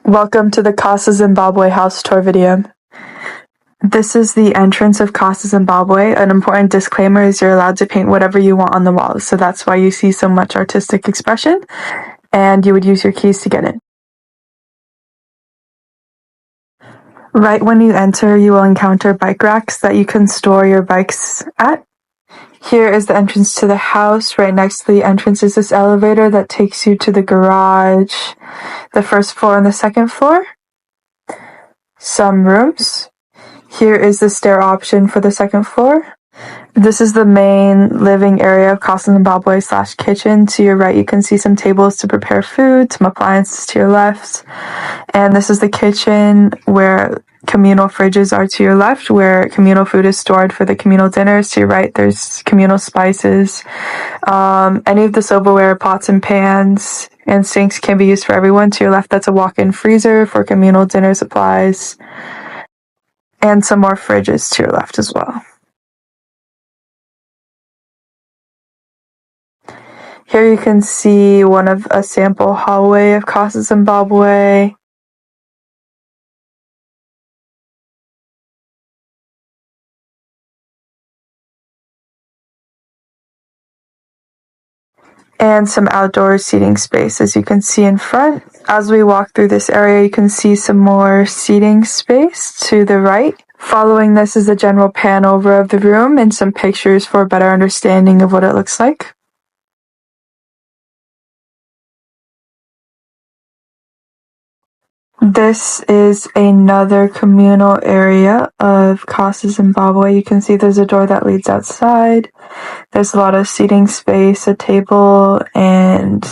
Welcome to the Casa Zimbabwe House Tour video. This is the entrance of Casa Zimbabwe. An important disclaimer is you're allowed to paint whatever you want on the walls, so that's why you see so much artistic expression, and you would use your keys to get in. Right when you enter, you will encounter bike racks that you can store your bikes at. Here is the entrance to the house. Right next to the entrance is this elevator that takes you to the garage, the first floor and the second floor. Some rooms. Here is the stair option for the second floor. This is the main living area of Casa Zimbabwe / kitchen. To your right, you can see some tables to prepare food, some appliances to your left. And this is the kitchen where communal fridges are to your left, where communal food is stored for the communal dinners. To your right, there's communal spices. Any of the silverware, pots and pans, and sinks can be used for everyone. To your left, that's a walk-in freezer for communal dinner supplies. And some more fridges to your left as well. Here you can see a sample hallway of Casa Zimbabwe. And some outdoor seating space, as you can see in front. As we walk through this area, you can see some more seating space to the right. Following this is a general pan over of the room and some pictures for a better understanding of what it looks like. This is another communal area of Casa Zimbabwe. You can see there's a door that leads outside. There's a lot of seating space, a table, and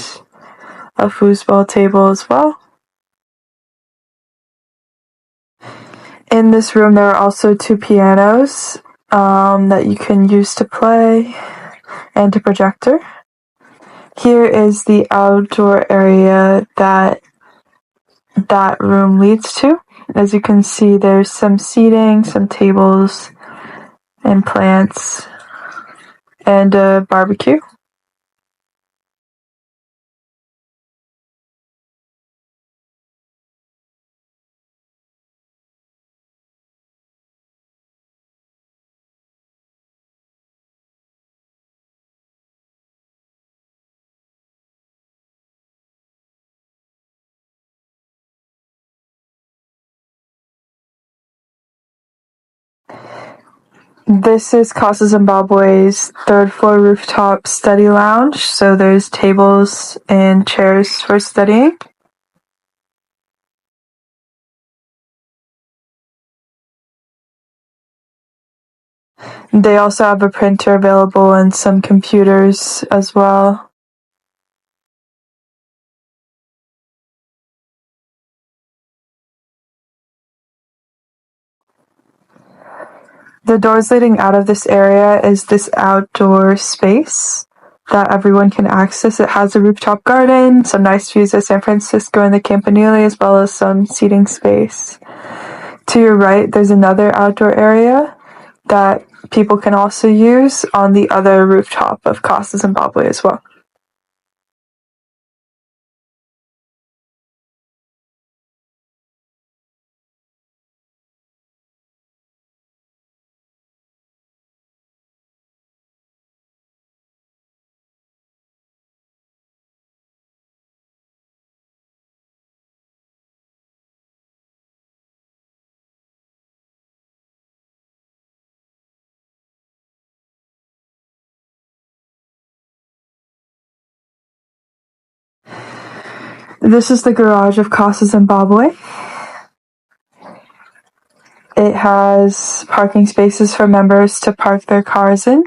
a foosball table as well. In this room, there are also 2 pianos that you can use to play, and a projector. Here is the outdoor area that room leads to. As you can see, there's some seating, some tables, and plants, and a barbecue. This is Casa Zimbabwe's 3rd floor rooftop study lounge, so there's tables and chairs for studying. They also have a printer available and some computers as well. The doors leading out of this area is this outdoor space that everyone can access. It has a rooftop garden, some nice views of San Francisco and the Campanile, as well as some seating space. To your right, there's another outdoor area that people can also use on the other rooftop of Casa Zimbabwe as well. This is the garage of Casa Zimbabwe. It has parking spaces for members to park their cars in.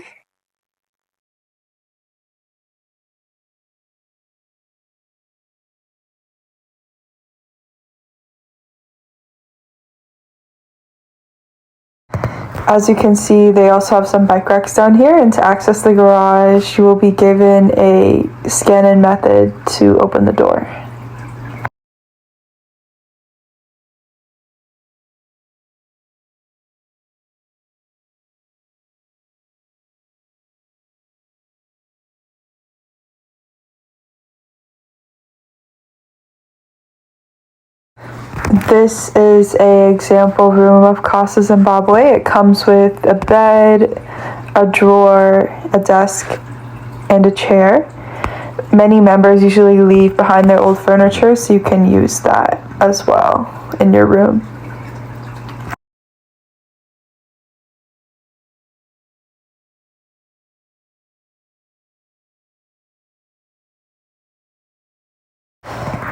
As you can see, they also have some bike racks down here, and to access the garage, you will be given a scan-in method to open the door. This is an example room of Casa Zimbabwe. It comes with a bed, a drawer, a desk, and a chair. Many members usually leave behind their old furniture, so you can use that as well in your room.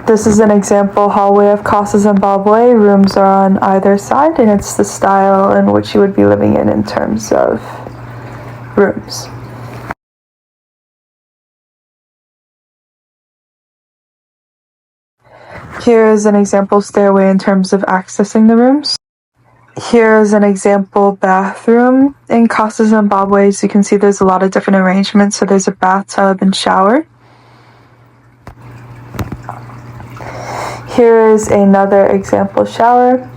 This is an example hallway of Casa Zimbabwe. Rooms are on either side, and it's the style in which you would be living in terms of rooms. Here is an example stairway in terms of accessing the rooms. Here is an example bathroom in Casa Zimbabwe. As you can see, there's a lot of different arrangements. So there's a bathtub and shower. Here is another example shower.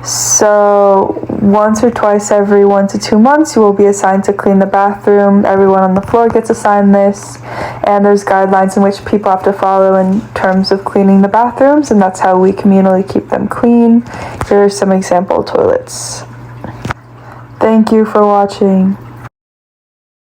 So once or twice every 1 to 2 months, you will be assigned to clean the bathroom. Everyone on the floor gets assigned this, and there's guidelines in which people have to follow in terms of cleaning the bathrooms, and that's how we communally keep them clean. Here are some example toilets. Thank you for watching.